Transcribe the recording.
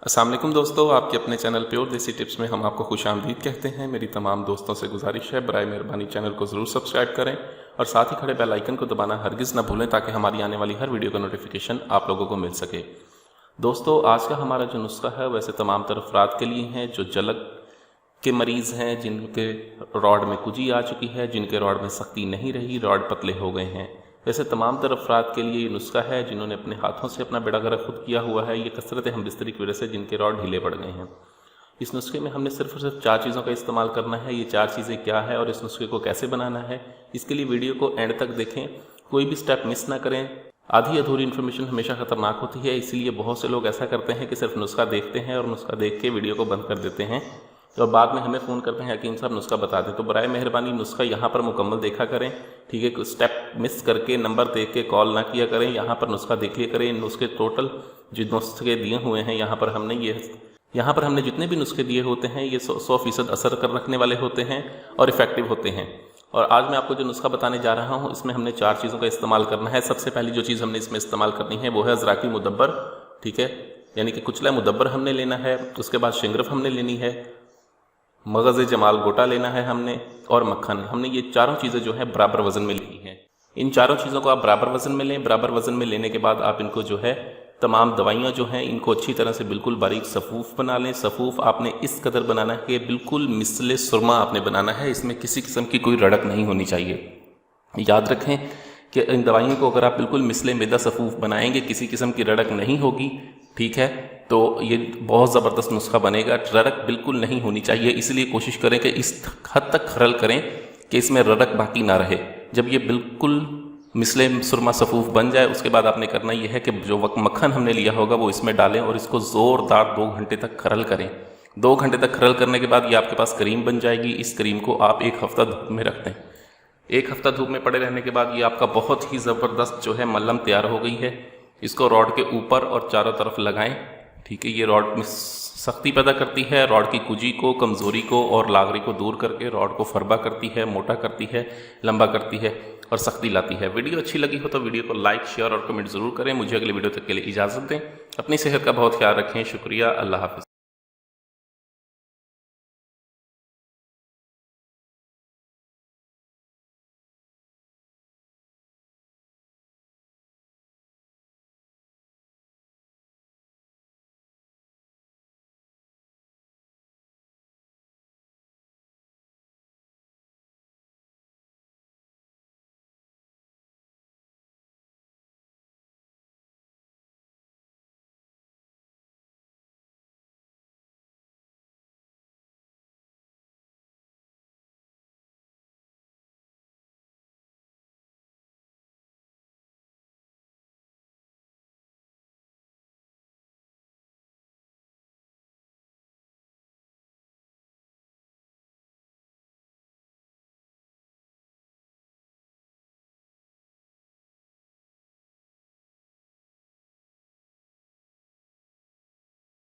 अस्सलाम वालेकुम दोस्तों, आपके अपने चैनल प्योर देसी टिप्स में हम आपको खुशामदीद कहते हैं। मेरी तमाम दोस्तों से गुजारिश है, बराए मेहरबानी चैनल को ज़रूर सब्सक्राइब करें और साथ ही खड़े बेल आइकन को दबाना हरगिज़ ना भूलें ताकि हमारी आने वाली हर वीडियो का नोटिफिकेशन आप लोगों को मिल सके। दोस्तों, आज का हमारा जो नुस्खा है वैसे तमाम तर अफराद के लिए हैं जो जलक के मरीज़ हैं, जिनके रॉड में कुजी आ चुकी है, जिनके रॉड में सख्ती नहीं रही, रॉड पतले हो गए हैं। वैसे तमाम तर अफराद के लिए ये नुस्खा है जिन्होंने अपने हाथों से अपना बेड़ा गर्क खुद किया हुआ है, ये कसरत हमबिस्तरी की वजह से जिनके रॉड ढीले पड़ गए हैं। इस नुस्खे में हमने सिर्फ और सिर्फ 4 चीज़ों का इस्तेमाल करना है। ये 4 चीज़ें क्या है और इस नुस्खे को कैसे बनाना है, इसके लिए वीडियो को एंड तक देखें, कोई भी स्टेप मिस ना करें। आधी अधूरी इन्फॉर्मेशन हमेशा ख़तरनाक होती है, इसलिए बहुत से लोग ऐसा करते हैं कि सिर्फ नुस्खा देखते हैं और नुस्खा देख के वीडियो को बंद कर देते हैं और बाद में हमें फ़ोन करते हैं हकीम साहब नुस्खा बता दें। तो बराए मेहरबानी नुस्खा यहाँ पर मुकम्मल देखा करें, ठीक है। स्टेप मिस करके नंबर देख के कॉल ना किया करें, यहाँ पर नुस्खा देख लिया करें। नुस्खे टोटल जो नुस्खे दिए हुए हैं यहाँ पर हमने जितने भी नुस्खे दिए होते हैं ये 100% असर कर रखने वाले होते हैं और इफ़ेक्टिव होते हैं। और आज मैं आपको जो नुस्खा बताने जा रहा हूँ इसमें हमने 4 चीज़ों का इस्तेमाल करना है। सबसे पहली जो चीज़ हमने इसमें इस्तेमाल करनी है वो है अज़राकी मुदब्बर, ठीक है, यानी कि कुचला मुदब्बर हमने लेना है। उसके बाद शिंगरफ हमने लेनी है, मगज़ जमाल गोटा लेना है हमने, और मक्खन। हमने ये चारों चीज़ें जो है बराबर वज़न में लेनी है। इन चारों चीज़ों को आप बराबर वज़न में लें। बराबर वज़न में लेने के बाद आप इनको जो है तमाम दवाइयाँ जो हैं इनको अच्छी तरह से बिल्कुल बारीक सफ़ूफ़ बना लें। सफ़ूफ़ आपने इस कदर बनाना है कि बिल्कुल मिसले सुरमा आपने बनाना है, इसमें किसी किस्म की कोई रड़क नहीं होनी चाहिए। याद रखें कि इन दवाइयों को अगर आप बिल्कुल मिसले मैदा सफ़ूफ़ बनाएंगे, किसी किस्म की रड़क नहीं होगी, ठीक है, तो ये बहुत ज़बरदस्त नुस्खा बनेगा। रड़क बिल्कुल नहीं होनी चाहिए, इसलिए कोशिश करें कि इस हद तक खरल करें कि इसमें रड़क बाकी ना रहे। जब ये बिल्कुल मिसले सुरमा सफ़ूफ़ बन जाए उसके बाद आपने करना ये है कि जो मक्खन हमने लिया होगा वो इसमें डालें और इसको ज़ोरदार 2 घंटे तक खरल करें। 2 घंटे तक खरल करने के बाद ये आपके पास क्रीम बन जाएगी। इस क्रीम को आप 1 हफ़्ता धूप में रख दें। 1 हफ़्ता धूप में पड़े रहने के बाद ये आपका बहुत ही ज़बरदस्त जो है मल्लम तैयार हो गई है। इसको रॉड के ऊपर और चारों तरफ लगाएं, ठीक है। ये रॉड में सख्ती पैदा करती है, रॉड की कुजी को, कमज़ोरी को और लागरी को दूर करके रॉड को फरबा करती है, मोटा करती है, लंबा करती है और सख्ती लाती है। वीडियो अच्छी लगी हो तो वीडियो को लाइक, शेयर और कमेंट ज़रूर करें। मुझे अगले वीडियो तक के लिए इजाज़त दें। अपनी सेहत का बहुत ख्याल रखें। शुक्रिया। अल्लाह हाफ़िज़।